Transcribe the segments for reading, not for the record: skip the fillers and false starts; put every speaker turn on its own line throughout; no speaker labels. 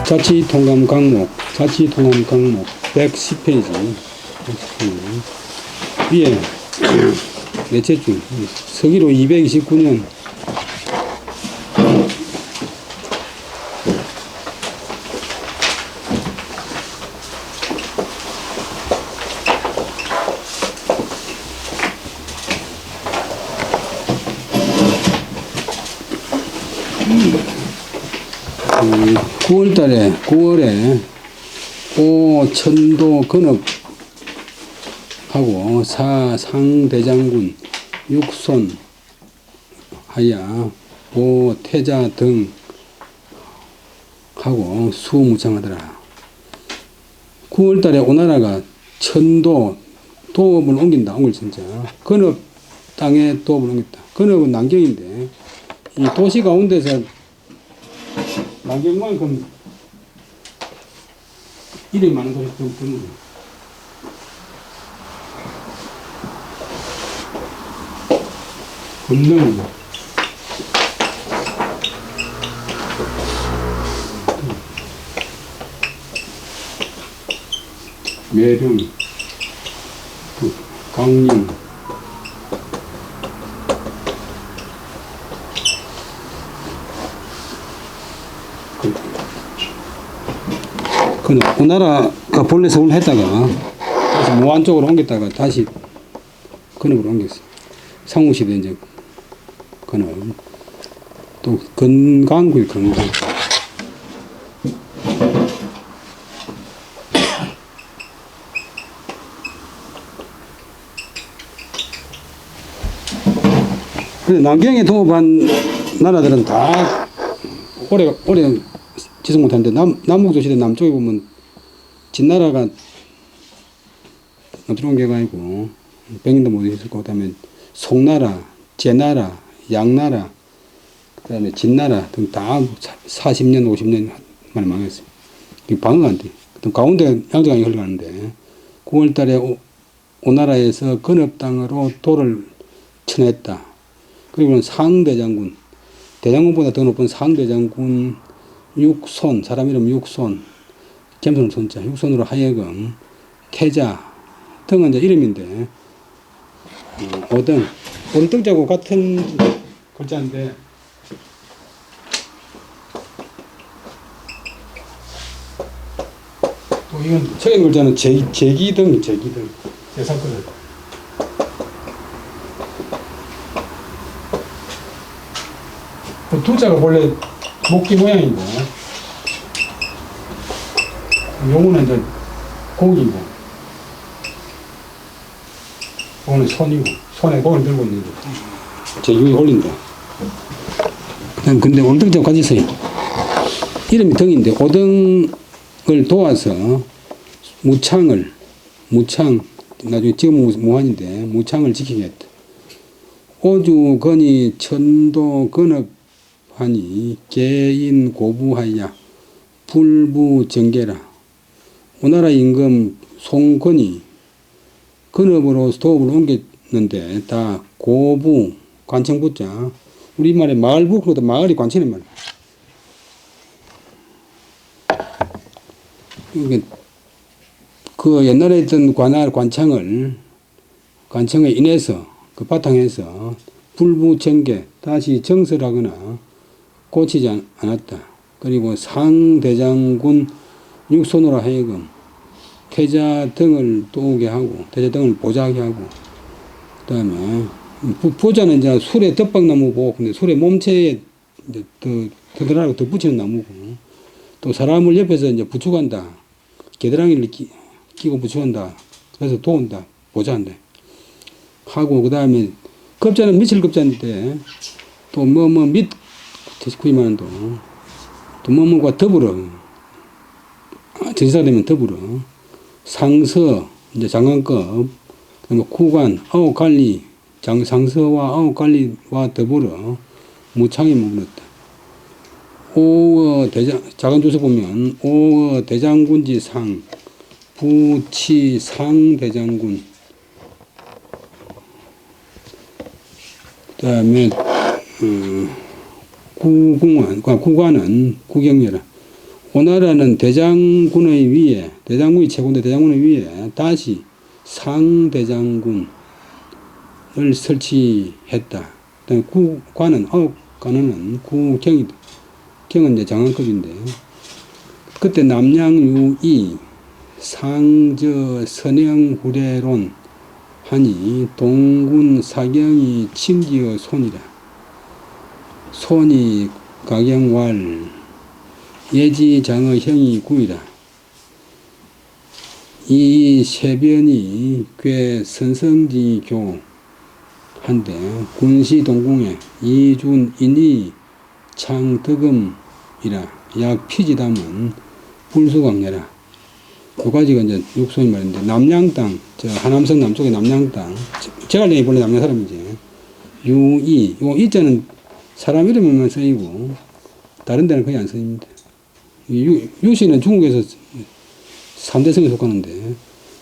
자치통감 강목 110페이지. 위에 넷째 줄 서기로 229년 (9월달에) 9월에 천도 건업하고 상대장군 육손 하야 태자 등 하고 수무창하더라. 9월달에 오나라가 천도 도읍을 옮긴다. 옮길천자 건업 땅에 도읍을 옮겼다. 건업은 남경인데 이 도시 가운데서 남경만큼 이름이 많은 곳이 좀 드물어. 금능 매령 강릉 오나라가 본래 서울 했다가 다시 모안 쪽으로 옮겼다가 다시 건업으로 옮겼어. 상우시대 이제 건업. 또 건강구이 건강. 근데 남경에 도읍한 나라들은 다 오래 지속 못하는데 남북조시대 남쪽에 보면 진나라가 남쪽으로 옮겨가지고 백인도 못 있을 거고, 그다음에 송나라, 제나라, 양나라, 그다음에 진나라 등 다 40년, 50년 만에 망했어요. 이게 방어가 안 돼. 가운데 양조강이 흘러가는데 9월달에 오나라에서 건업 땅으로 돌을 쳐냈다. 그리고 상대장군, 대장군보다 더 높은 상대장군 육손, 사람 이름 육손, 겸손 손자, 육손으로 하여금 태자 등은 이제 이름인데, 오등, 온등자고 같은 글자인데, 또 이건 책임 글자는 제기등, 대사거든. 두자가 원래 목기 모양이고, 요거는 이제 고기고, 요거는 손이고, 손에 고기를 들고 있는데, 제기 위에 올린다. 근데 온등자가 같이 있어요. 이름이 등인데, 오등을 도와서 무창, 나중에 지금 무한인데, 무창을 지키겠다. 오주 건이 천도 건업하니 개인 고부하야 불부 정계라. 오나라 임금 송건이 건업으로 도읍을 옮겼는데 다 고부 관청부자, 우리 말에 마을부, 그것도 마을이 관청이란 말이야. 그 옛날에 있던 관청에 인해서 그 바탕에서 불부정계, 다시 정설하거나 고치지 않았다. 그리고 상대장군 육손으로 하여금 태자 등을 도우게 하고, 태자 등을 보자하게 하고, 그 다음에 보자는 이제 술에 덮박나무고, 근데 술에 몸체에 이제 더 붙이는 나무고, 또 사람을 옆에서 이제 부축한다. 겨드랑이를 끼고 부축한다. 그래서 도운다. 보자한다. 하고, 그 다음에 급자는 미칠 급자인데, 또 밑 구이만도 또 뭐뭐과 더불어, 전시사가 되면 더불어 상서, 이제 장관급, 그다음에 구관, 아홉관리, 상서와 아홉관리와 더불어 무창에 머물렀다. 오어 작은 조서 보면 오어 대장군지 상, 부치 상대장군, 그 다음에 구관은 구경려라. 오나라는 대장군의 위에, 대장군이 최고인데 대장군의 위에 다시 상대장군을 설치했다. 그다음에 구관은 관은 구경이다. 경은 이제 장관급인데 그때 남양유이 상저 선영후례론 하니 동군 사경이 침기어 손이라. 손이 가경왈 예지장의 형이 구이라. 이 세변이 꽤 선성지교 한데 군시 동궁에 이준인이 창덕음이라 약 피지담은 불수광야라. 두 가지가 이제 육소인 말인데 남양 땅, 저 하남성 남쪽의 남양 땅, 제갈량이 본래 남양 사람이지. 유이, 요 이자는 사람 이름만 쓰이고 다른 데는 거의 안 쓰입니다. 유씨는 중국에서 3대 성에 속하는데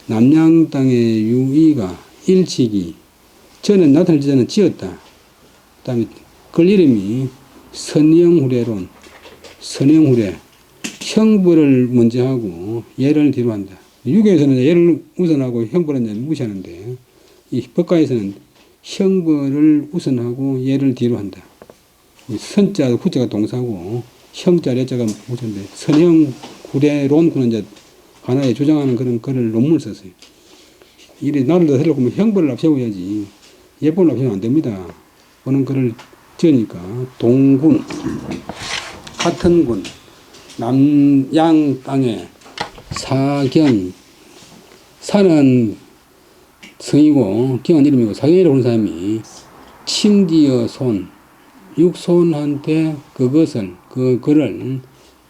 남양 땅의 유이가 일치기 저는 나타날 때는 지었다. 그 다음에 그 이름이 선영후례론, 선영후례. 형벌을 먼저 하고 예를 뒤로 한다. 유교에서는 예를 우선하고 형벌은 무시하는데 이 법가에서는 형벌을 우선하고 예를 뒤로 한다. 선자, 후자가 동사고 형자, 레자가 무선인데 선형후례론 그는 이제 하나에 주장하는 그런 글을 논문을 썼어요. 이래 나를 더 살려고 하면 형벌을 앞세워야지 예법을 앞세우면 안 됩니다. 그런 글을 지으니까 동군, 같은 군, 남양 땅에 사경, 사는 성이고 경은 이름이고 사경이라고 하는 사람이 침디어 손, 육손한테 그것을 그 글을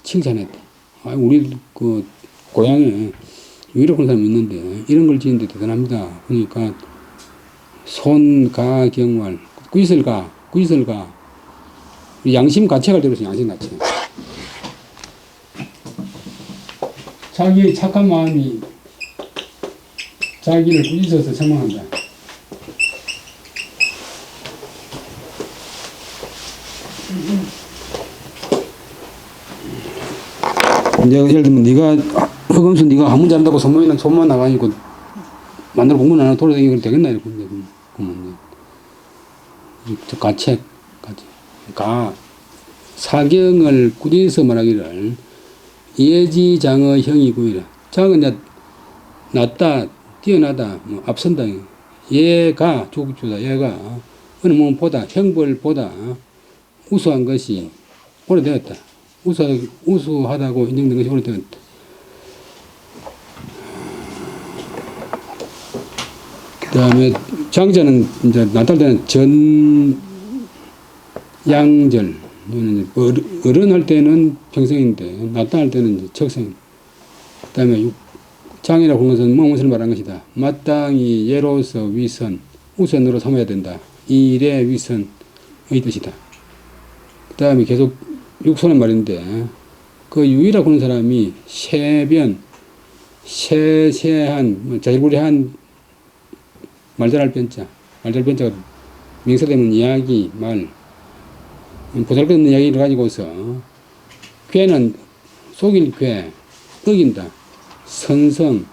칭찬했다. 우리 그 고향에 유이라고 하는 사람이 있는데 이런 걸 지은데 대단합니다. 그러니까 손가경왈 구이설가 양심 가책을 들었어요. 양심 가책. 자기의 착한 마음이 자기를 꾸짖어서 책망한다. 내가 예를 들면 네가 허금수 네가 한문 잘한다고 소문만 나가니까 만들어 공부 안 하고 돌아다니고 되겠나 이렇게 그러면 가책 사경을 꾸짖어서 말하기를 예지장의 형이구이라. 장은 이제 낫다, 뛰어나다, 뭐 앞선다. 얘가 조국주다. 얘가 어느 몸보다 형벌보다 우수한 것이 오래되었다. 우수하다고 인정된 것이 오래되었다. 그 다음에 장자는 이제 나탈 때는 전양절. 어른 할 때는 평생인데 나타날 때는 이제 척생. 그 다음에 장이라고 하는 것은 무엇을 말하는 것이다. 마땅히 예로서 위선, 우선으로 삼아야 된다. 일의 위선의 뜻이다. 그 다음에 계속 육손의 말인데 그 유이라고 하는 사람이 세변, 세세한, 자질구레한 말잘할 변자, 말잘 변자가 명사되면 이야기, 말, 보잘것없는 이야기를 가지고서 괴는 속일 괴, 어긴다. 선성,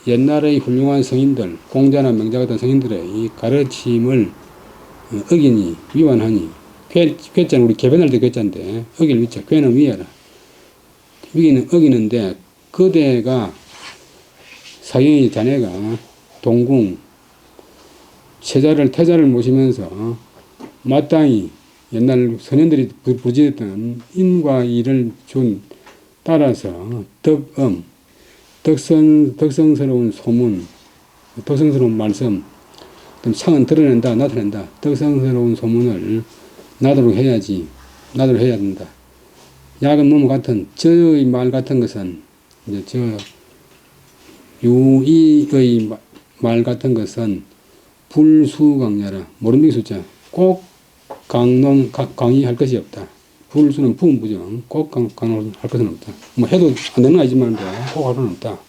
옛날의 훌륭한 성인들, 공자나 명자 같은 성인들의 이 가르침을 어기니, 위반하니, 괴자는 우리 개변할 때 괴자인데, 어길 위자, 괴는 위하라. 위기는 어기는데, 그대가, 사경의 자네가 동궁, 태자를 모시면서 마땅히 옛날 선현들이 부지했던 인과 일을 따라서 덕성스러운 소문, 덕성스러운 말씀, 상은 드러낸다, 나타낸다. 덕성스러운 소문을 나도록 해야지, 나도록 해야 된다. 약은 몸 같은, 저의 말 같은 것은, 이제 유이의 말 같은 것은 불수강야라. 모름비기 숫자. 꼭 강의할 것이 없다. 불수는 부은 부정. 꼭 강의할 것은 없다. 뭐 해도 안 되는 거 아니지만 꼭 할 것은 없다.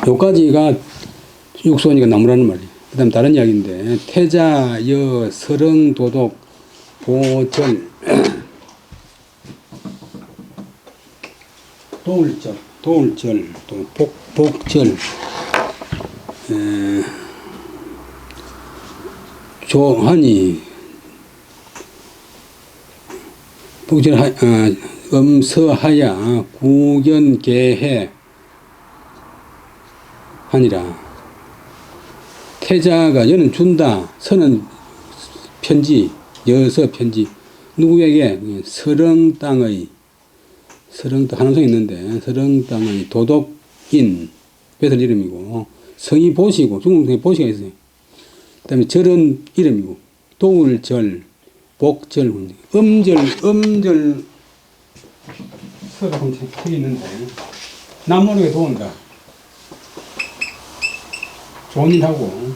요까지가 육소니까 나무라는 말이에요. 그 다음 다른 이야기인데 태자, 여, 서릉, 도독, 보절 도울절, 또 복절, 조하니, 복절, 음서하야, 구견계해, 하니라. 태자가 여는 준다, 서는 편지, 여서 편지. 누구에게? 서령 땅의, 한음성이 있는데, 서령 땅의 도덕인, 뺏을 이름이고, 성이 보시고, 중국성에 보시가 있어요. 그 다음에 절은 이름이고, 도울절, 복절, 음절, 서가 거기 있는데, 남모르게 도운다. 좋은 일 하고,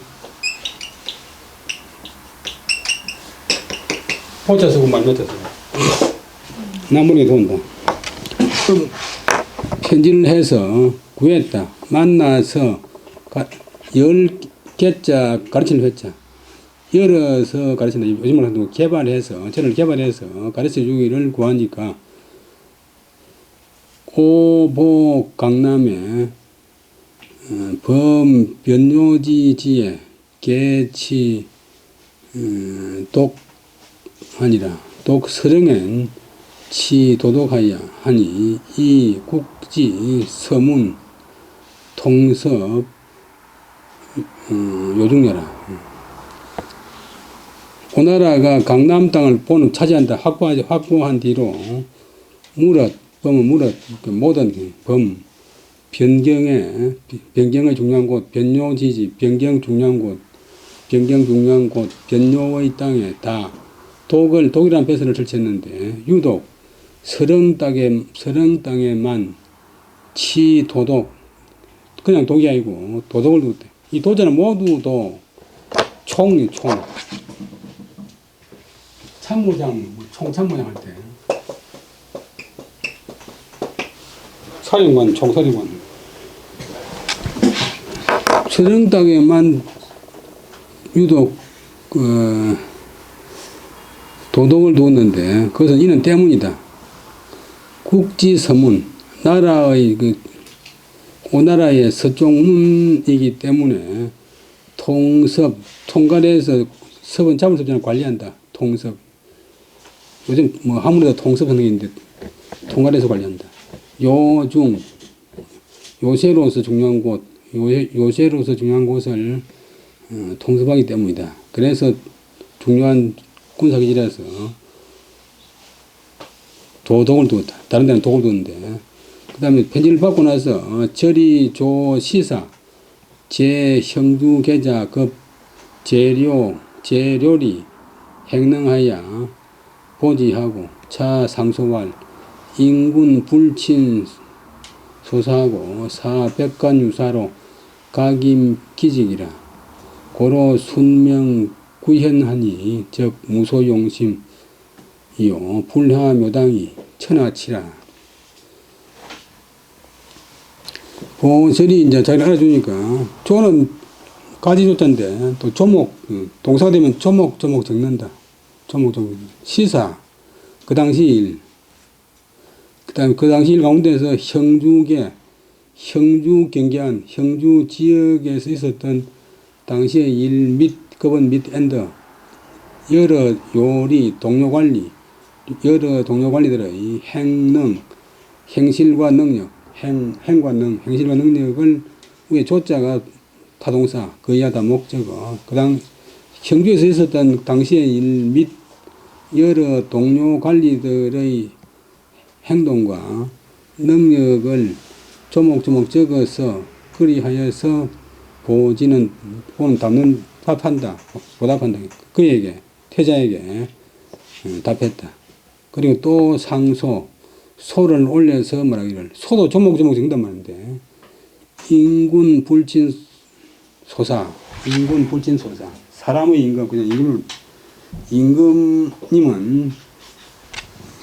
호자 쓰고 말 맞자 쓰고. 남모르게 도운다. 편지를 해서 구했다. 만나서 열 개자 가르치는 회자. 열어서 가르친다. 요즘으로 하는 개발해서, 저를 개발해서 가르쳐 주기를 구하니까, 오보 강남에 범 변요지지에 개치 독하니라. 독서령엔 치 도독하여 하니 이 국지 서문 통섭 요중녀라. 오나라가 강남 땅을 본을 차지한다. 확보한 뒤로 범은 모든 범 변경의 중요한 곳, 변요지지, 변경 중요한 곳, 변요의 땅에 다 독이라는 배설을 설치했는데, 유독 서령 땅에만 치도독, 그냥 독이 아니고 도독을 두었대. 이 도자는 모두 총이 총. 참모장, 총참모장 할 때. 사령관, 총사령관. 서령 땅에만 유독, 도덕을 두었는데, 그것은 이는 때문이다. 국지서문, 나라의 오나라의 서쪽문이기 때문에 통갈에서 섭은 자물섭전을 관리한다. 통섭. 요즘 아무래도 통섭 선생인데 통갈에서 관리한다. 요새로서 중요한 곳, 요새로서 중요한 곳을 통섭하기 때문이다. 그래서 중요한 군사기지라서 도덕을 두었다. 다른 데는 독을 두었는데, 그 다음에 편지를 받고 나서 절이 조시사 제형주계자 급 재료리 행능하여 보지하고 차상소왈 인군 불친 소사하고 사백관유사로 각임기직이라. 고로 순명 구현하니 즉 무소용심이요 불하묘당이 천하치라. 보절이 이제 자기를 알아주니까, 조는 가지 조자인데 또 조목, 동사가 되면 조목 적는다. 조목. 시사, 그 당시 일. 그 다음에 그 당시 일 가운데서 형주 경계한, 형주 지역에서 있었던 당시의 일 및 급은 및 엔더, 여러 요리, 동료관리, 여러 동료관리들의 행능, 행실과 능력, 행실과 능력을 위에 조자가 타동사, 그 이하다 목적어, 형주에서 있었던 당시의 일 및 여러 동료 관리들의 행동과 능력을 조목조목 적어서 그리하여서 보는 답는 보답한다. 그에게, 태자에게 답했다. 그리고 또 소를 올려서 말하기를, 소도 조목조목 적는단 말인데, 인군 불친 소사, 사람의 임금, 그냥 임금님은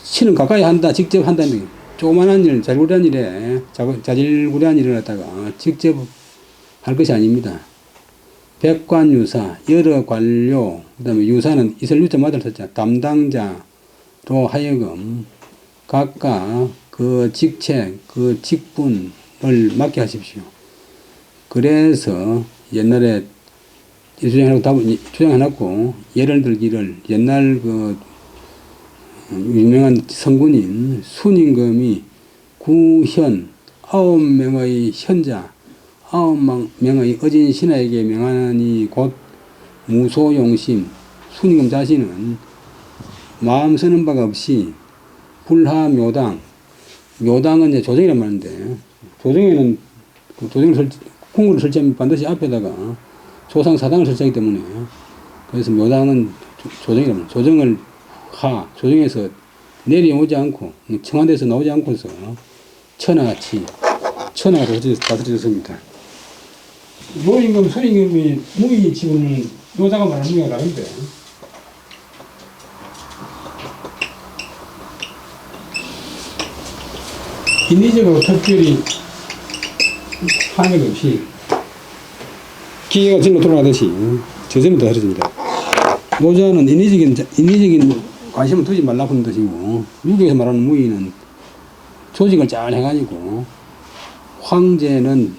신은 가까이 한다, 직접 한다는, 조그만한 일, 자질구레한 일을 갖다가 직접 할 것이 아닙니다. 백관유사, 여러 관료, 그 다음에 유사는 이슬 유자 맞을 썼자, 담당자로 하여금 각각 그 직책, 그 직분을 맡게 하십시오. 그래서 옛날에 주장해놨고, 예를 들기를 옛날 그 유명한 성군인 순임금이 구현 9명의 현자 9명의 어진 신하에게 명하니 곧 무소용심. 순임금 자신은 마음 쓰는 바가 없이 불하묘당, 묘당은 이제 조정이란 말인데, 조정에는 궁궐을 설치하면 반드시 앞에다가 조상 사당을 설치하기 때문에, 그래서 묘당은 조정이란 말이에요. 조정에서 내려오지 않고, 청와대에서 나오지 않고서 천하같이, 천하가 다스려졌습니다. 노임금, 순임금이 무의 지분을 노자가 말하는 무의가 다른데, 인위적으로 특별히 하는 것 없이 기계가 절로 돌아가듯이 저절로 다스려집니다. 노자는 인위적인 관심을 두지 말라고 하는 뜻이고, 미국에서 말하는 무의는 조직을 잘 해가지고 황제는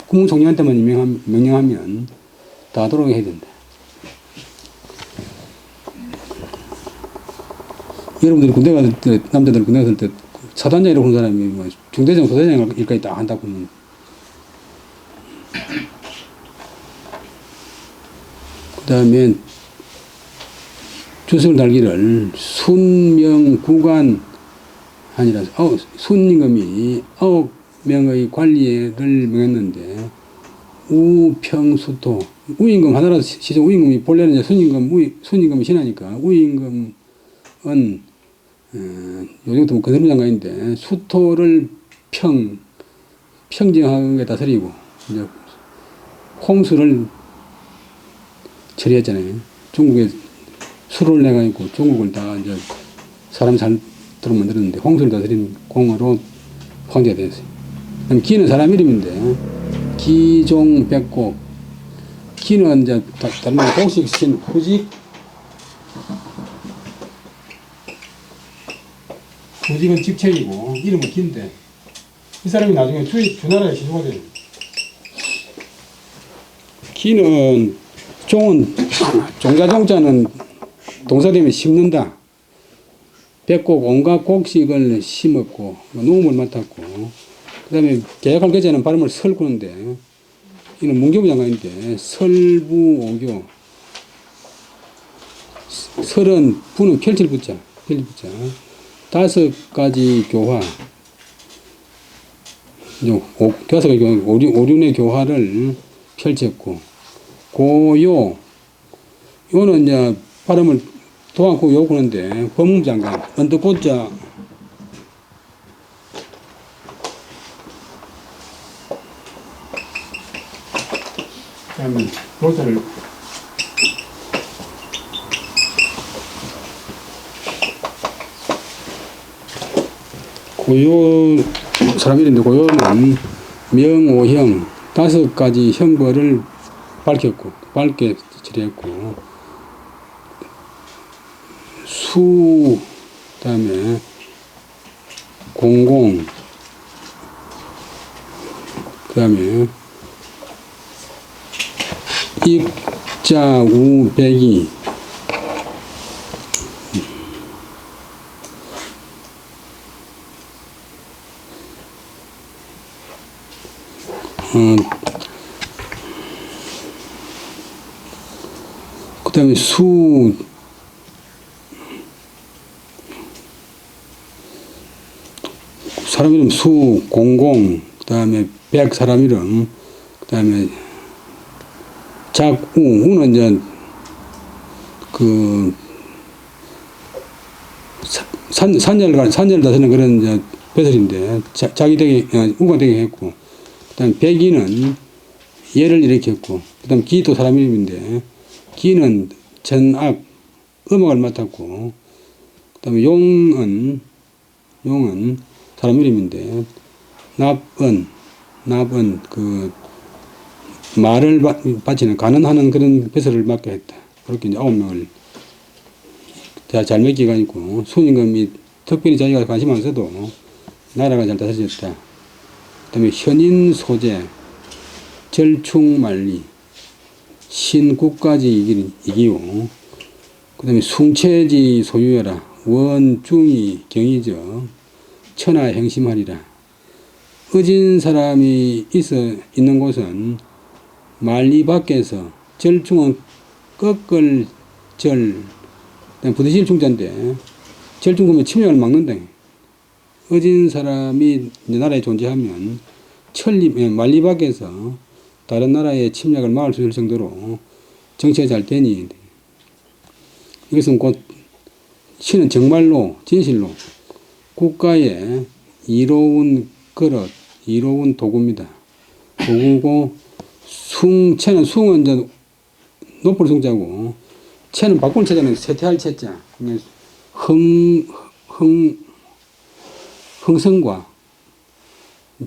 국무총리한테만 명령하면 다 돌아가게 해야 된다. 여러분들이 군대 갔을 때, 남자들 군대 갔을 때 사단장이라고 하는 사람이 뭐 중대장, 소대장 일까지 다 한다고 하면, 그 다음에 주석을 달기를 순명구관 아니라 순임금이 9명의 관리를 명했는데 우평수토, 우임금 하나라도 시죠. 우임금이 본래는 이제 순임금이 신하니까 우임금은 요즘부터 뭐 건설부 장관인데 수토를 평정하게 다스리고 이제 홍수를 처리했잖아요. 중국에 수를 내가지고 중국을 다 이제 사람 살도록 만들었는데 홍수를 다스린 공으로 황제가 되었어요. 그럼 기는 사람 이름인데 기종백곡, 기는 이제 다른 말 곡식신 후직은 직책이고 이름은 기인데 이 사람이 나중에 주나라의 시주가 돼요. 기는 종자종자는 동사되면 심는다. 백곡 온갖 곡식을 심었고 농업을 맡았고, 그 다음에 계약할 계제는 발음을 설구는데 이는 문교부 장관인데 설부오교, 설은 부는 펼칠 부자 5가지 교화, 5가지 교화, 오륜의 교화를 펼쳤고, 고요, 요는 이제 발음을 도안고 요구는데 법무장관, 언뜻보자, 그다음에 로자를 고요 사람 이름인데 고요는 명오형 5가지 형벌을 밝게 처리했고, 수 그다음에 공공 그다음에 입자 우백이 그 다음에 사람 이름 수, 공공, 그 다음에 백 사람 이름, 그 다음에 작우, 우는 이제 그 산열 다스리는 그런 이제 배설인데 자기 되게 우가 되게 했고, 그 다음에 백이는 예를 일으켰고, 그 다음 기도 사람 이름인데 기는 전악, 음악을 맡았고, 그 다음에 용은 사람 이름인데, 납은 그 말을 바치는 간언하는 그런 배설을 맡게 했다. 그렇게 이제 9명을 잘 맡기가 있고, 순임금이 특별히 자기가 관심 안 써도 나라가 잘 다스려졌다. 그 다음에 현인 소재, 절충만리, 신국가지 이기요. 그 다음에 숭체지 소유여라. 원중이 경이적, 천하행심하리라. 의진 사람이 있는 곳은 만리 밖에서 절충은 꺾을 절, 부딪힐 중자인데 절충하면 침략을 막는다. 의진 사람이 나라에 존재하면 만리 밖에서 다른 나라의 침략을 막을 수 있을 정도로 정치가 잘 되니 이것은 곧 신은 정말로 진실로 국가의 이로운 그릇, 이로운 도구입니다. 도구고 숭체는 숭은 이제 높을 숭자고 체는 바꿀 체자는 쇠퇴할 체자. 흥성과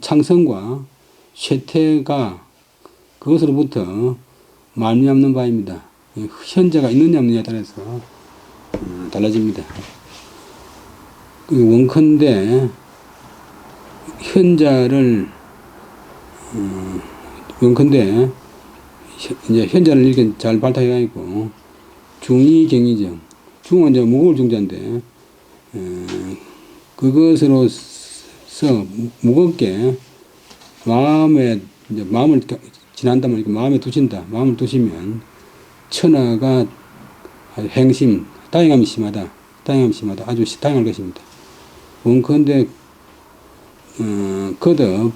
창성과 쇠퇴가 그것으로부터 말미암는 바입니다. 현재가 있느냐 없느냐에 따라서 달라집니다. 원컨대 현자를 원컨대 이제 현자를 이렇게 잘 발탁해가지고 중이경이죠. 중은 이제 무거울 중자인데 그것으로서 무겁게 마음을 지난다면 이렇게 마음에 두신다. 마음을 두시면 천하가 행심, 다행함이 심하다. 다행함이 심하다. 아주 다행할 것입니다. 원컨대 거듭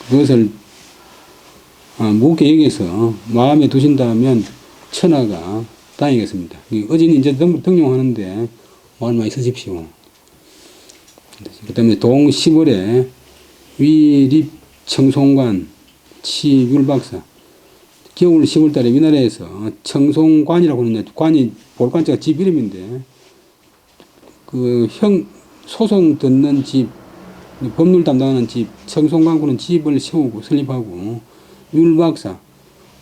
그것을 무겁게 여기서 마음에 두신다면 천하가 다행이겠습니다. 어제는 이제 등용하는데 마음 많이 쓰십시오. 그 다음에 동 10월에 위립 청송관 치율박사 겨울 10월달에 위나라에서 청송관이라고 하는데 관이 볼관자가 집 이름인데 그 소송 듣는 집 법률 담당하는 집 청송관구는 집을 세우고 설립하고 율박사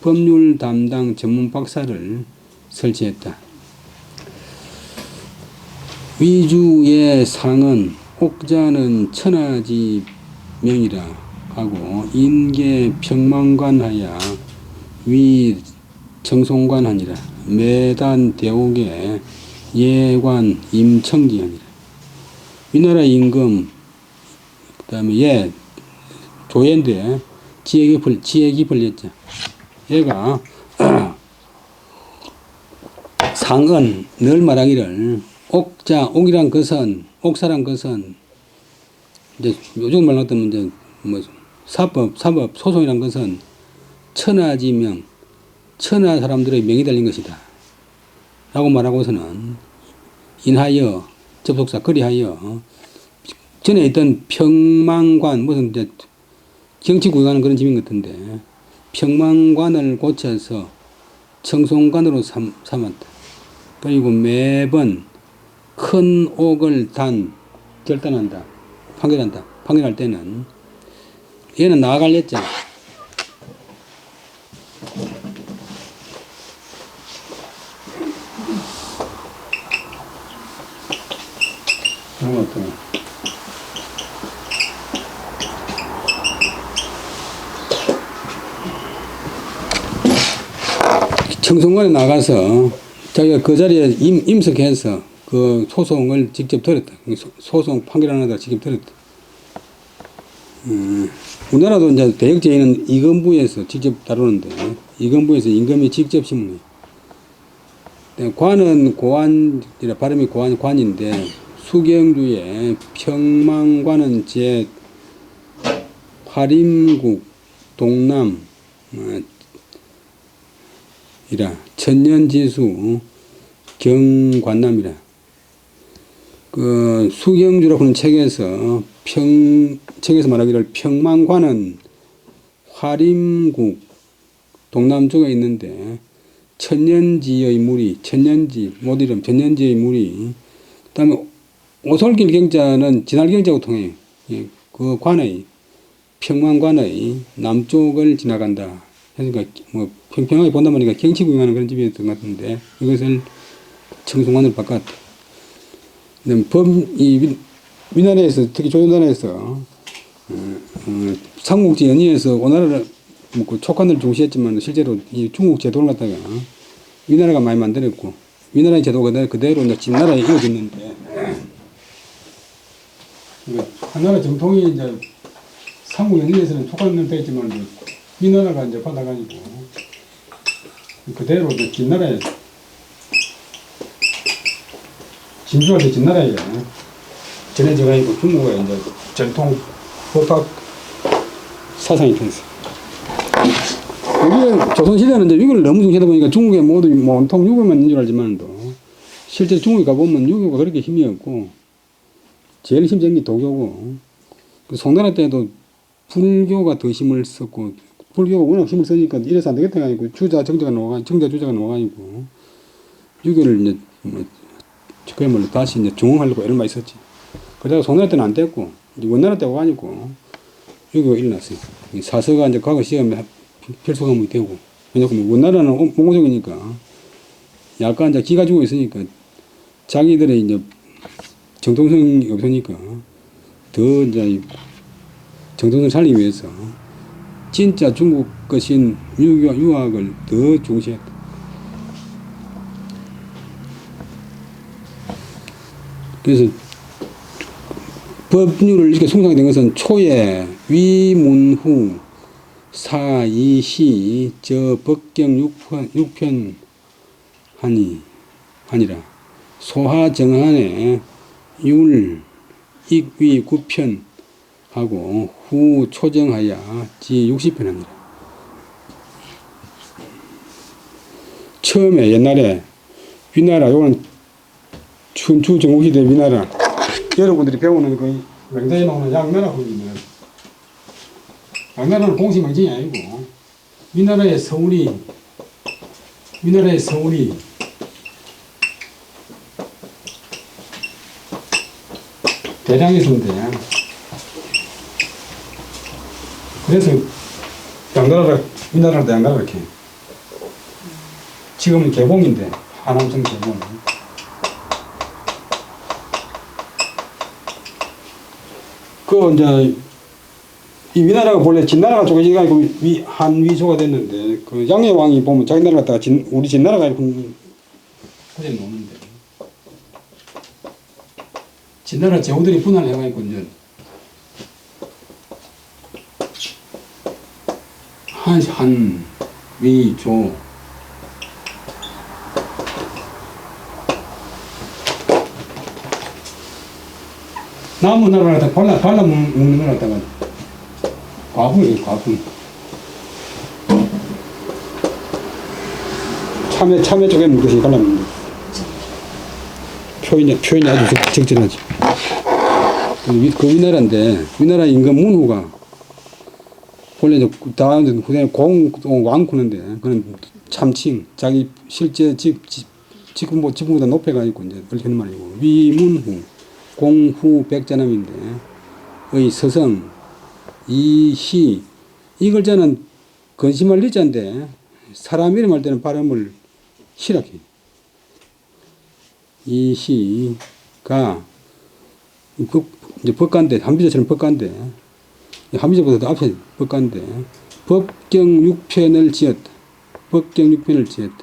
법률 담당 전문 박사를 설치했다. 위주의 상은 옥자는 천하지명이라 하고 인계 평망관하야 위 청송관하니라. 매단 대옥의 예관 임청기하니라. 위나라 임금 그 다음에 조예인데 지액이 벌렸죠. 얘가 상은 늘 말하기를 옥이란 것은 옥사란 것은 이제 요즘 말로 하면 이제 뭐 사법 소송이란 것은 천하지명 천하 사람들의 명이 달린 것이다 라고 말하고서는 인하여 접속사 거리하여 전에 있던 평망관 무슨 이제 정치 구경하는 그런 집인 것 같은데 평망관을 고쳐서 청송관으로 삼았다. 그리고 매번 큰 옥을 결단한다. 판결할 때는 얘는 나아갈랬죠. 청송관에 나가서 자기가 그 자리에 임석해서 그 소송을 직접 들었다. 소송 판결하는 데 직접 들었다. 우리나라도 이제 대역죄인은 이건부에서 직접 다루는데 이건부에서 임금이 직접 신문해. 관은 고안이라 발음이 관인데 수경주의 평망관은 제 화림국 동남 이라 천년지수 경관남이라. 그 수경주라고 하는 책에서 말하기를 평망관은 화림국 동남쪽에 있는데 천년지의 물이 천년지의 물이 그다음에 오솔길 경자는 진할 경자하고 통해요. 예, 그 관의 평망관의 남쪽을 지나간다. 그러니까 뭐 평평하게 본다 보니까 경치 구경하는 그런 집이었던 것 같은데 이것을 청송관으로 바꿨다. 위나라에서 특히 조선나라에서 삼국지 연의에서 오나라를 그 촉한을 중시했지만 실제로 이 중국 제도를 갖다가 위나라가 많이 만들었고 위나라의 제도가 그대로 이제 진나라에 이어졌는데 한나라 정통이 이제 삼국 연의에서는 촉한을 되었지만 위나라가 이제 받아가지고 그대로 이제 진나라에 진주한테 진나라에 전해져가지고 중국의 이제 전통 법학 사상이 편했어요. 여기 조선시대는 이제 유교를 너무 중시하다 보니까 중국에 모두 온통 유교만 있는 줄 알지만도 실제 중국에 가보면 유교가 그렇게 힘이 없고 제일 힘센 게 도교고 송나라 때도 불교가 더 힘을 썼고 불교가 워낙 힘을 쓰니까 이래서 안 되겠다 해가지고 정자 주자가 나와가지고 유교를 이제 그야말로 다시 이제 중흥하려고 애를 많이 썼지. 그러다가 송나라 때는 안 됐고 이제 원나라 때 와가지고 유교가 일어났어요. 사서가 이제 과거 시험에 필수 과목이 되고 왜냐면 원나라는 옹호적이니까 약간 이제 기가 죽어 있으니까 자기들의 이제 정통성이 없으니까 더 이제 정통성을 살리기 위해서 진짜 중국 것인 유학을 더 중시했다. 그래서 법률을 이렇게 송상이 된 것은 초에 위문후 사이시 저 법경 육편 하니라 소하정한에 율 익위 구편하고 후 초정하야 지 60편 하니라. 처음에 옛날에 위나라 요건 춘추 전국시대 위나라 여러분들이 배우는 그 명자에 나오는 양나라 훈입니다. 양나라는 공시명칭이 아니고 위나라의 서울이 대량했는데 그래서 위나라도 양나라 이렇게 지금은 개봉인데 하남성 개봉. 그 이제 이 위나라가 본래 진나라가 쪼개지가 아니고 한위조가 됐는데 그 양의 왕이 보면 자기 나라 갖다가 우리 진나라가 이렇게 사진 놓는데 진나라 제후들이 분할해가지고 이제 한위조 나무 나라를 갖다가 발라 먹는 걸 갖다가 과풍이에요, 과풍. 참외 쪽에 먹는 것이 발라먹는 거. 표현이 아주 적절하지. 그 위나라인데, 위나라 임금 문후가, 원래 이제 후대에 왕쿠는데, 그는 참칭, 자기 실제 직분보다 높여가지고, 이제, 그렇게 하는 말이고, 위문후, 공후 백자남인데, 의 서성, 이시, 이 글자는 건심할 리자인데, 사람 이름 할 때는 발음을 시락해. 이 시가 이제 법가인데 한비자처럼 법가인데 한비자보다도 앞에 법가인데 법경 6편을 지었다. 법경 6편을 지었다.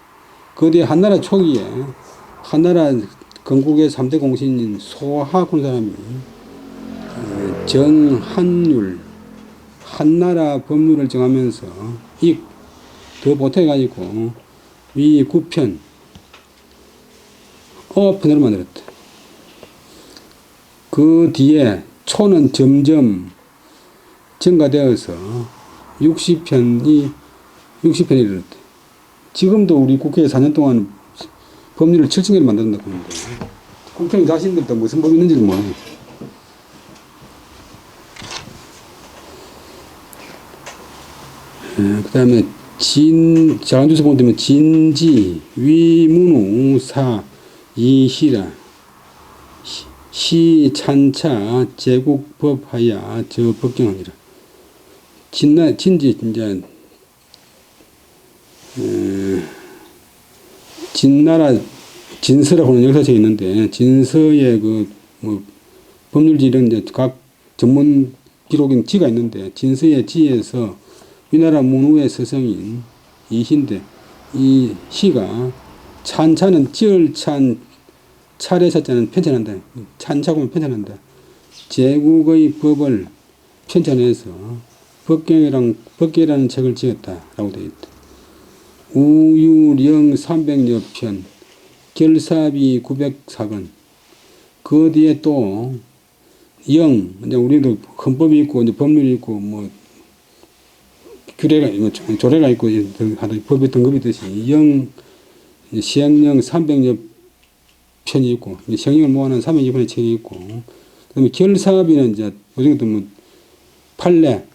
그뒤에 한나라 초기에 한나라 건국의 3대 공신인 소하군 사람이 정한율 한나라 법률을 정하면서 더 보태가지고 위 9편 편으로 만들었다. 그 뒤에 초는 점점 증가되어서 60편이 이르렀다. 지금도 우리 국회에 4년 동안 법률을 7층에 만든다고 하는데 국회의원 자신들도 무슨 법이 있는지를 모르고 그 다음에 자간주소 보면 진지 위문우 사 이시라 시찬차 제국법하야 저 법경하니라. 진지 이제 진나라 진서라고 하는 역사책이 있는데 진서의 그 뭐 법률지는 이제 각 전문 기록인 지가 있는데, 진서의 지에서 위나라 문후의 서성인 이시인데, 이 시가 찬자는 지을찬 차례사자는 편찬한다. 찬자고면 편찬한다. 제국의 법을 편찬해서 법계라는 책을 지었다라고 되어 있다. 우유령 300여 편, 결사비 904건. 그 뒤에 또 영, 이제 우리도 헌법이 있고 이제 법률이 있고 뭐 규례가 조례가 있고 법의 등급이 있듯이 영 시행령 300여 편이 있고 시행령을 모아놓은 300여 편의 책이 있고, 그다음에 결사비는 이제 요즘도 뭐 판례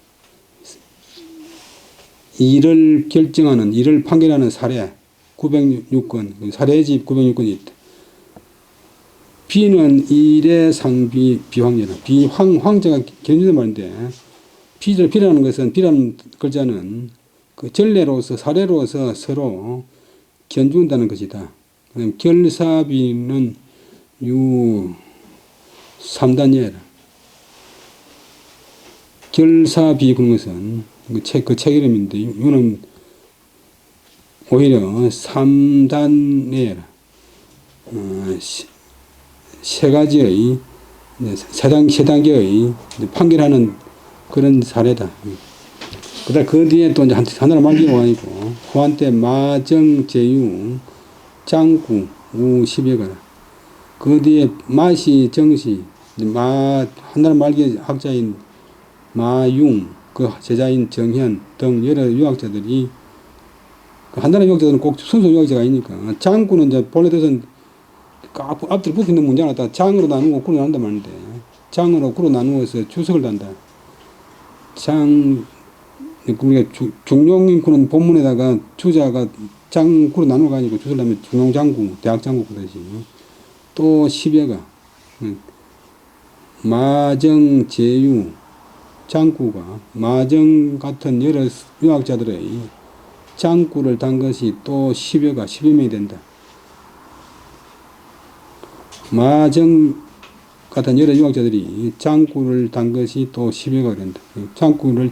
일을 결정하는, 일을 판결하는 사례 906건, 사례집 906건이 있다. 비는 일의 상비 비황제다. 황제가 견주는 말인데, 비라는 것은, 비라는 글자는 그 전례로서 사례로서 서로 견준다는 것이다. 그다음에 결사비는 유 3단예라. 결사비 그런 것은 그 책 이름인데, 이거는 오히려 3단예라. 세 가지의, 세 단계의 판결하는 그런 사례다. 그다음 그 뒤에 또 이제 하나를 만기고 아니고, 후한때 마정, 제유, 장구, 우 10여 가라. 그 뒤에 마시, 정시, 한나라 말기 학자인 마융, 그 제자인 정현 등 여러 유학자들이, 한나라 유학자들은 꼭 순수 유학자가 아니니까, 장구는 이제 본래 뜻은 앞뒤로 붙어 있는 문장을 갖다 장으로 나누고 구로 나눈단 말인데, 장으로 구로 나누어서 주석을 단다. 우리가 중용인구는 본문에다가 주자가 장구로 나누고 아니고 주석을 하면 중용장구, 대학장구 그러지. 또 10여가 마정, 제유, 장구가 마정 같은 여러 유학자들의 장구를 단 것이 또 10여가 10여 명이 된다. 마정 같은 여러 유학자들이 장구를 단 것이 또 10여가 된다. 장구를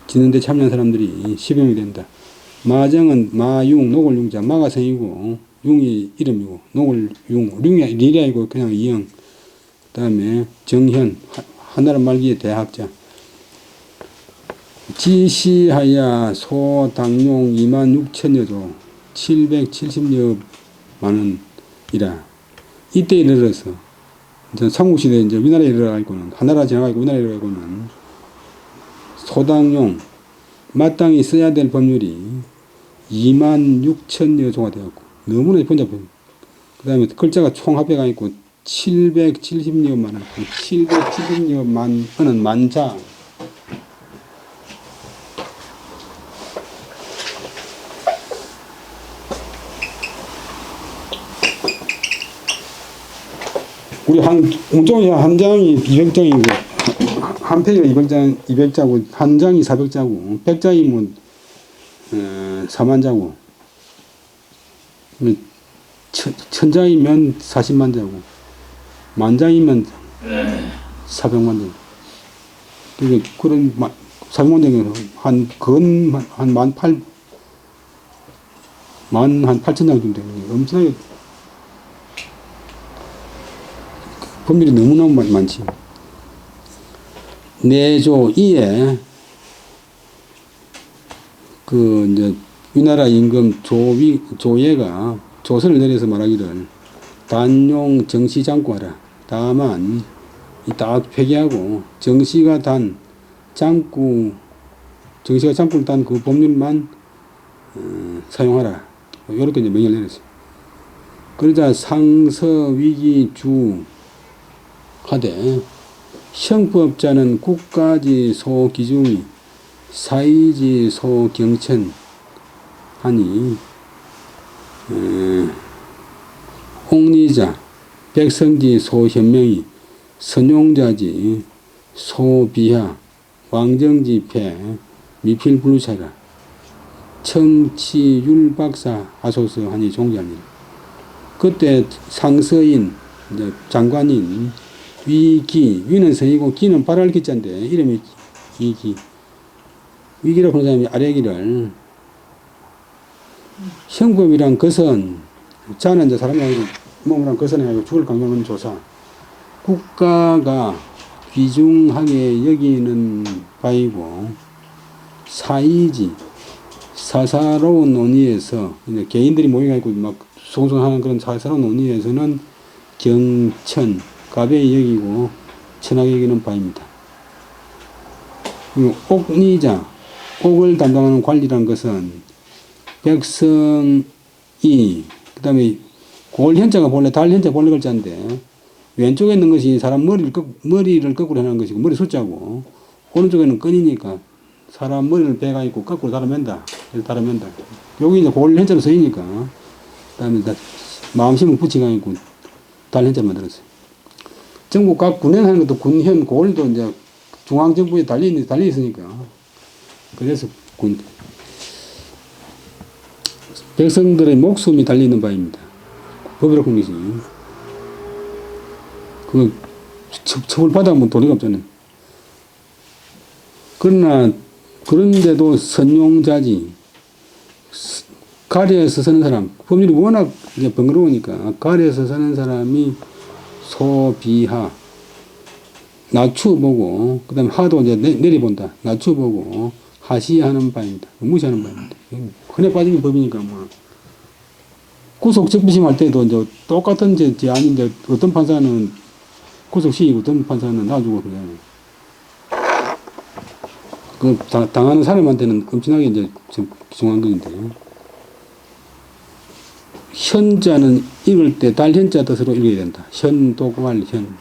짓는데 참여한 사람들이 10여 명이 된다. 마정은 마융, 녹을융자, 마가 성이고 융이 이름이고, 녹을 융, 융이 리이 아니고 그냥 이영. 그 다음에 정현, 한나라 말기의 대학자. 지시하야 소당용 26,000여 조, 770여 만원이라. 이때 이르러서, 삼국시대에 이제 위나라에 이르러가고는, 한나라 지나가고 위나라에 이르러가고는 소당용, 마땅히 써야 될 법률이 26,000여 조가 되었고, 너무나 번잡해요. 그 다음에 글자가 총 합해가 있고, 770여 만원, 770여 만원은 만자. 우리 온종이 한 장이 200장이고, 한 페이지가 200자고, 한 장이 400자고, 100장이면 4만자고, 1000장이면 40만자고, 만장이면 400만자. 그런 400만장이면 한 18,000장 정도 되는 거예요. 엄청나게 법률이 너무너무 많지. 내조 2에 이제 위나라 임금 조예가 조선을 내려서 말하기를 단용 정시장구하라. 다만 딱 폐기하고 정시가 장구를 단 그 법률만 사용하라. 이렇게 이제 명령을 내렸어요. 그러자 상서위기주 하되 형법자는 국가지 소기중이 사이지 소경천 하니 홍리자 백성지 소현명이 선용자지 소비하 왕정지 폐 미필불루차라 청치율박사 하소서 하니 종자니라. 그때 상서인 장관인 위기, 위는 성이고 기는 발할 기자인데 이름이 위기. 위기라고 하는 사람이 아래기를 형법이란 것은 자는 이제 사람이 아니고 몸이란 것은 아니고 죽을 강요하는 조사. 국가가 귀중하게 여기는 바이고 사이지 사사로운 논의에서 개인들이 모여가지고 막 송송하는 그런 사사로운 논의에서는 경천 가벼이 여기고 천하게 여기는 바입니다. 그리고 옥리자 옥을 담당하는 관리란 것은 백성이 그 다음에 골 현자가 본래 달 현자 본래 글자인데 왼쪽에 있는 것이 사람 머리를 거꾸로 해놓은 것이고 머리 숫자고 오른쪽에는 끈이니까 사람 머리를 베가 있고 거꾸로 달아맨다. 달아맨다. 여기 이제 골 현자로 쓰이니까 그다음에 마음심을 붙이가 있고 달 현자 만들었어요. 전국 각 군행 하는 것도 군현 골도 이제 중앙정부에 달려 있으니까 그래서 백성들의 목숨이 달리는 바입니다. 법이라고 하는 것이 그 처벌받아면 도리가 없잖아요. 그러나 그런데도 선용자지 가려서 서는 사람 법률이 워낙 이제 번거로우니까 가려서 서는 사람이 소비하 낮추어보고 그 다음에 하도 이제 내려본다. 낮추어보고 하시하는 바입니다. 무시하는 바입니다. 흔해 빠지는 법이니까 뭐 구속 적부심할 때도 이제 똑같은 제안이 이제 어떤 판사는 구속시키고 어떤 판사는 놔주고 그러잖아요. 그 당하는 사람한테는 엄청나게 이제 중요한 건데 현자는 읽을 때 달현자 뜻으로 읽어야 된다. 현독왈 현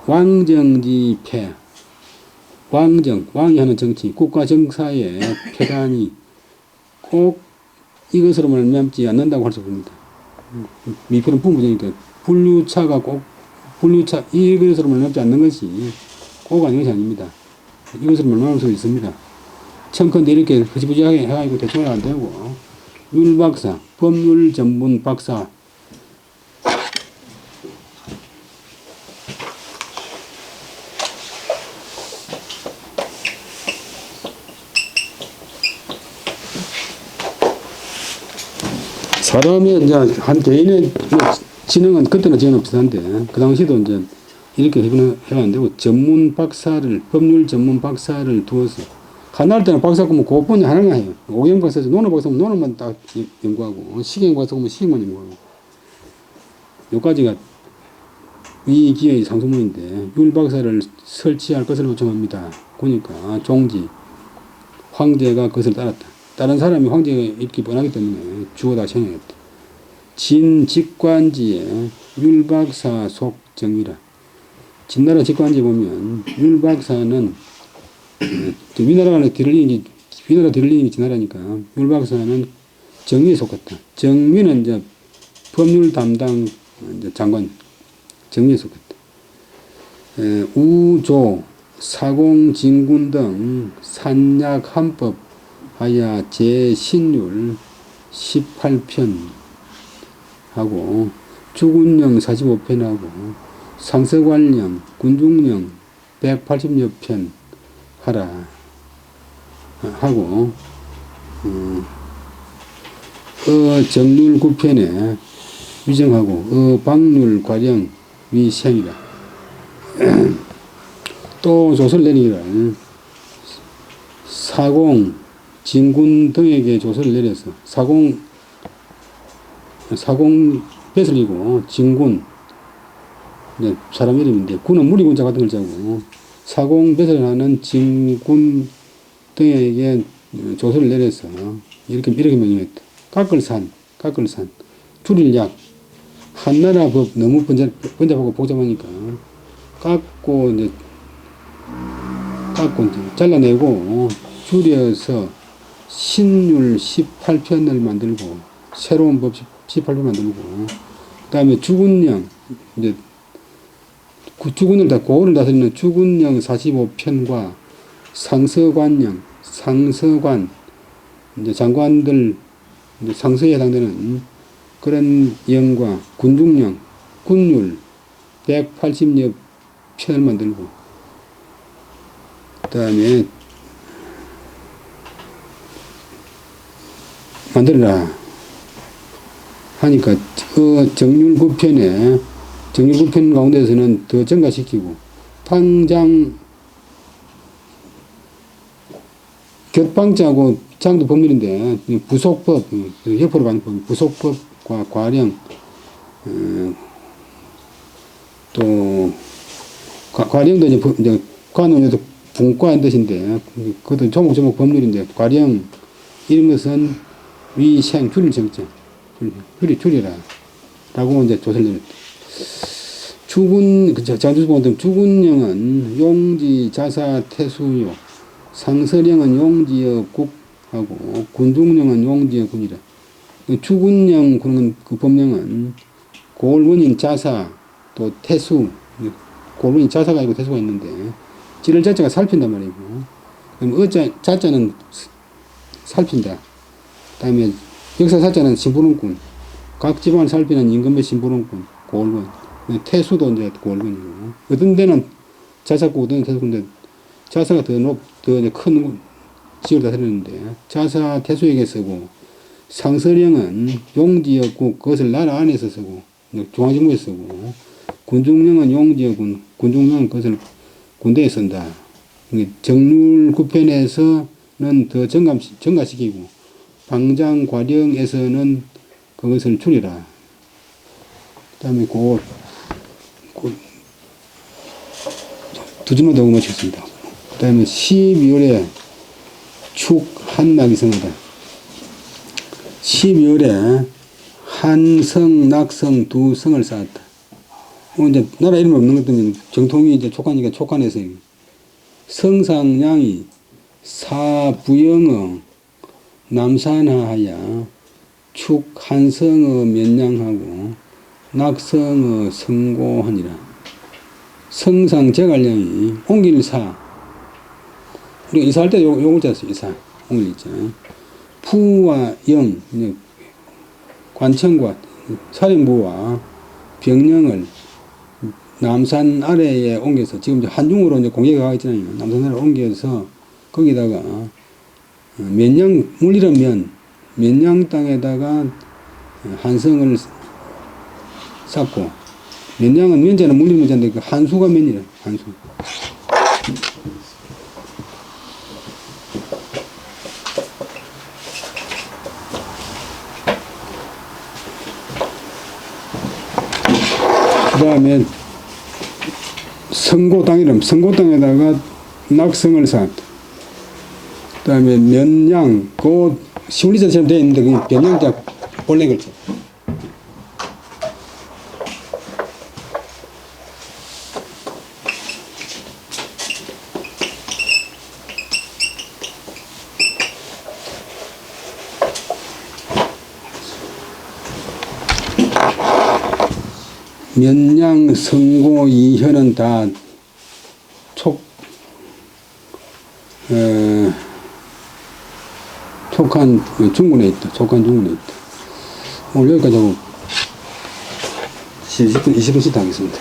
왕정지패 왕정 왕이 하는 정치 국가 정사의 폐단이 꼭 이것으로 말미암지 않는다고 할 수 없습니다. 미표는 분부정이니까 분류차가 꼭 분류차 이것으로 말미암지 않는 것이 꼭 아닌 것이 아닙니다. 이것으로 말미암을 수 있습니다. 청컨대 이렇게 흐지부지하게 해가지고 대충 안 되고 율박사 법률 전문 박사 사람의 이제 한 개인의 지능은 그때는 지금 비슷한데 그 당시도 이제 이렇게 해야 안 되고 전문 박사를 법률 전문 박사를 두어서 하나할 때는 박사 공부 그것뿐이 하나가 해요. 오경 박사죠. 논어 박사면 논어만 딱 연구하고 시경 박사 공부 시경만 연구하고 여기까지가 위기의 상소문인데 율 박사를 설치할 것을 요청합니다. 그러니까 종지 황제가 그것을 따랐다. 다른 사람이 황제가 입기 뻔하기 때문에 주어다 청했다. 진직관지에 율박사 속정이라. 진나라 직관지에 보면 율박사는 위나라 뒤를 이기 진나라니까 율박사는 정위에 속했다. 정위는 이제 법률 담당 이제 장관 정위에 속했다. 우조 사공 진군 등 산약 한법 하야 제신율 18편 하고 주군령 45편하고 상서관령 군중령 180여 편 하라 하고 정률 9편에 위정하고 방률 과령 위생이라. 또 조서를 내리기를 사공 진군 등에게 조서를 내려서 사공 뺏을리고 진군 이제 사람 이름인데 군은 무리군자 같은 걸 짜고 사공 뺏을하는 진군 등에게 조서를 내려서 이렇게 명령했다. 깎을산 줄일약 한나라 법 너무 번잡하고 복잡하니까 깎고 이제 잘라내고 줄여서 신율 18편을 만들고 새로운 법 18편 만들고 그 다음에 주군령 이제 주군을 다 고을을 다스리는 주군령 45편과 상서관 이제 장관들 이제 상서에 해당되는 그런 영과 군중령 군율 180여 편을 만들고, 그 다음에 만들어라 하니까 정률구편 가운데서는 더 증가시키고, 판장 곁방자하고 장도 법률인데 부속법, 옆으로 가는 법, 부속법과 과령, 또 과령도 이제 관원에도 분과한 뜻인데 그것도 조목조목 법률인데, 과령 이런 것은 위생 줄일 정자, 줄이라 라고 이제 조서를 내렸다. 장주수보면 주군령은 용지 자사 태수요, 상설령은 용지여 국하고 군중령은 용지여 군이라. 주군령 그 법령은 골문인 자사 또 태수, 골문인 자사가 있고 태수가 있는데 찌를 자자가 살핀단 말이고, 그럼 자자는 살핀다. 다음에 역사 사자는 신부름꾼, 각 지방을 살피는 임금의 신부름꾼, 골문. 태수도 이제 골문이고, 어떤 데는 자사고 어떤 데는 태수인데 자사가 더 큰 지역을 다스리는데 자사 태수에게 쓰고, 상설령은 용지역국 그것을 나라 안에서 쓰고 중앙정부에 쓰고, 군중령은 용지역군, 군중령은 그것을 군대에 쓴다. 정률구편에서는 더 증가시키고, 방장과령에서는 그것을 줄이라. 그 다음에 두 줄만 더 놓치겠습니다. 그 다음에 12월에 축 한낙이 성하다. 12월에 한성, 낙성 두 성을 쌓았다. 이제 나라 이름 없는 것 때문에 정통이 이제 촉한이니까 촉한에서 성상량이 사부영어 남산하하야 축 한성어 면량하고 낙성어 성고하니라. 성상 제갈량이 옹길사, 우리가 이사할 때 요걸 짰어요. 이사 옹길 있잖아요. 푸와 영, 관청과 사령부와 병령을 남산 아래에 옮겨서, 지금 이제 한중으로 이제 공격이 가고 있잖아요. 남산 아래에 옮겨서 거기다가 면양, 물리면 면양 땅에다가 한성을 쌓고, 면양은 면자는 물리 문자인데 그 한수가 면이래, 한수. 그 다음에 성고 땅이름, 성고 땅에다가 낙성을 쌓았다. 그 다음에 면양, 그 시울리자처럼 되어 있는데 그게 면양자 본래 글자. 면양, 성고, 이현은 다 촉한 중군에 있다. 촉한 중군에 있다. 오늘 여기까지 하고 20분 씩 하겠습니다.